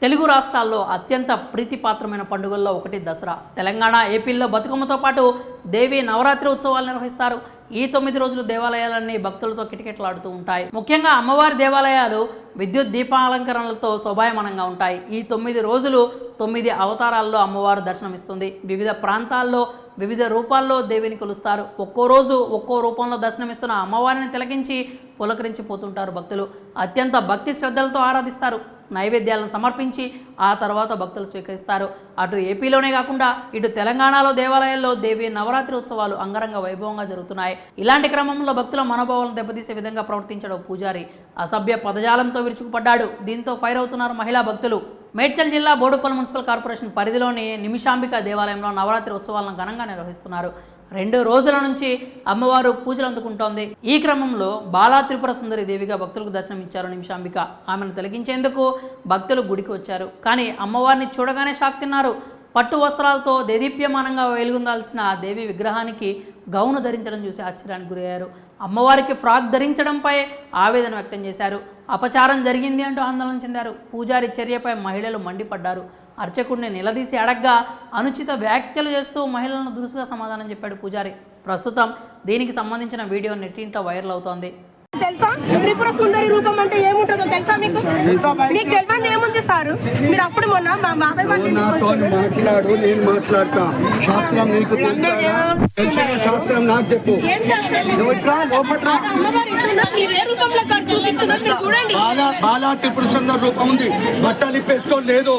తెలుగు రాష్ట్రాల్లో అత్యంత ప్రీతిపాత్రమైన పండుగల్లో ఒకటి దసరా. తెలంగాణ, ఏపీల్లో బతుకమ్మతో పాటు దేవి నవరాత్రి ఉత్సవాలు నిర్వహిస్తారు. ఈ 9 రోజులు దేవాలయాలన్నీ భక్తులతో కిటకిటలాడుతూ ఉంటాయి. ముఖ్యంగా అమ్మవారి దేవాలయాలు విద్యుత్ దీపాలంకరణలతో శోభాయమానంగా ఉంటాయి. ఈ 9 రోజులు 9 అవతారాల్లో అమ్మవారు దర్శనమిస్తుంది. వివిధ ప్రాంతాల్లో వివిధ రూపాల్లో దేవిని కొలుస్తారు. ఒక్కో రోజు ఒక్కో రూపంలో దర్శనమిస్తున్న అమ్మవారిని తిలకించి పులకరించిపోతుంటారు భక్తులు. అత్యంత భక్తి శ్రద్ధలతో ఆరాధిస్తారు. నైవేద్యాలను సమర్పించి ఆ తర్వాత భక్తులు స్వీకరిస్తారు. అటు ఏపీలోనే కాకుండా ఇటు తెలంగాణలో దేవాలయాల్లో దేవి నవరాత్రి ఉత్సవాలు అంగరంగ వైభవంగా జరుగుతున్నాయి. ఇలాంటి క్రమంలో భక్తుల మనోభావాలను దెబ్బతీసే విధంగా ప్రవర్తించడం పూజారి అసభ్య పదజాలంతో విరుచుకుపడ్డాడు. దీంతో ఫైర్ అవుతున్నారు మహిళా భక్తులు. మేడ్చల్ జిల్లా బోడుపల్లి మున్సిపల్ కార్పొరేషన్ పరిధిలోని నిమిషాంబిక దేవాలయంలో నవరాత్రి ఉత్సవాలను ఘనంగా నిర్వహిస్తున్నారు. 2 రోజుల నుంచి అమ్మవారు పూజలు అందుకుంటోంది. ఈ క్రమంలో బాలా త్రిపుర సుందరి దేవిగా భక్తులకు దర్శనమిచ్చారు నిమిషాంబిక. ఆమెను తొలగించేందుకు భక్తులు గుడికి వచ్చారు. కానీ అమ్మవారిని చూడగానే షాక్ తిన్నారు. పట్టు వస్త్రాలతో దేదీప్యమానంగా వెలుగొందాల్సిన దేవి విగ్రహానికి గౌను ధరించడం చూసి ఆశ్చర్యానికి గురయ్యారు. అమ్మవారికి ఫ్రాక్ ధరించడంపై ఆవేదన వ్యక్తం చేశారు. అపచారం జరిగింది అంటూ ఆందోళన చెందారు. పూజారి చర్యపై మహిళలు మండిపడ్డారు. అర్చకుడిని నిలదీసి అడగ్గా అనుచిత వ్యాఖ్యలు చేస్తూ మహిళలను దురుసుగా సమాధానం చెప్పాడు పూజారి. ప్రస్తుతం దీనికి సంబంధించిన వీడియో నెట్టింట్లో వైరల్ అవుతోంది. తెలుసా త్రిపుర సుందరి రూపం అంటే ఏముంటుందో తెలుసా మీకు? మీకు తెలియదు ఏముంది సార్? మీరు అప్పుడు మొన్న మాట్లాడు, నేను మాట్లాడతా. శాస్త్రం నీకు తెలిసిన శాస్త్రం నాకు చెప్పు. బాలా త్రిపుర సుందరి రూపం ఉంది. బట్టలు ఇప్పేసుకోలేదు,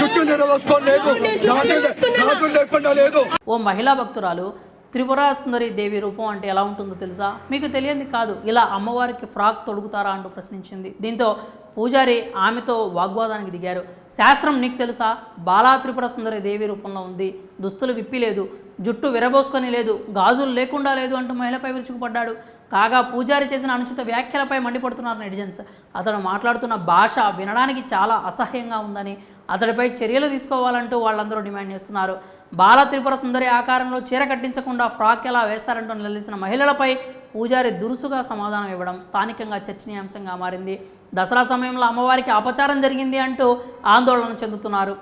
జుట్టు నిరవేసుకోలేదు, రాజు లేకుండా లేదు. ఓ మహిళా భక్తురాలు త్రిపుర సుందరి దేవి రూపం అంటే ఎలా ఉంటుందో తెలుసా? మీకు తెలియంది కాదు, ఇలా అమ్మవారికి ఫ్రాక్ తొడుగుతారా అంటూ ప్రశ్నించింది. దీంతో పూజారి ఆమెతో వాగ్వాదానికి దిగారు. శాస్త్రం నీకు తెలుసా? బాలా త్రిపుర సుందరి దేవి రూపంలో ఉంది, దుస్తులు విప్పి లేదు, జుట్టు విరబోసుకొని లేదు, గాజులు లేకుండా లేదు అంటూ మహిళపై విరుచుకుపడ్డాడు. కాగా పూజారి చేసిన అనుచిత వ్యాఖ్యలపై మండిపడుతున్నారు నెటిజన్స్. అతడు మాట్లాడుతున్న భాష వినడానికి చాలా అసహ్యంగా ఉందని, అతడిపై చర్యలు తీసుకోవాలంటూ వాళ్ళందరూ డిమాండ్ చేస్తున్నారు. బాల త్రిపుర సుందరి ఆకారంలో చీర కట్టించకుండా ఫ్రాక్ ఎలా వేస్తారంటూ నిలదీసిన మహిళలపై పూజారి దురుసుగా సమాధానం ఇవ్వడం స్థానికంగా చర్చనీయాంశంగా మారింది. దసరా సమయంలో అమ్మవారికి అపచారం జరిగింది అంటూ ఆందోళన చెందుతున్నారు.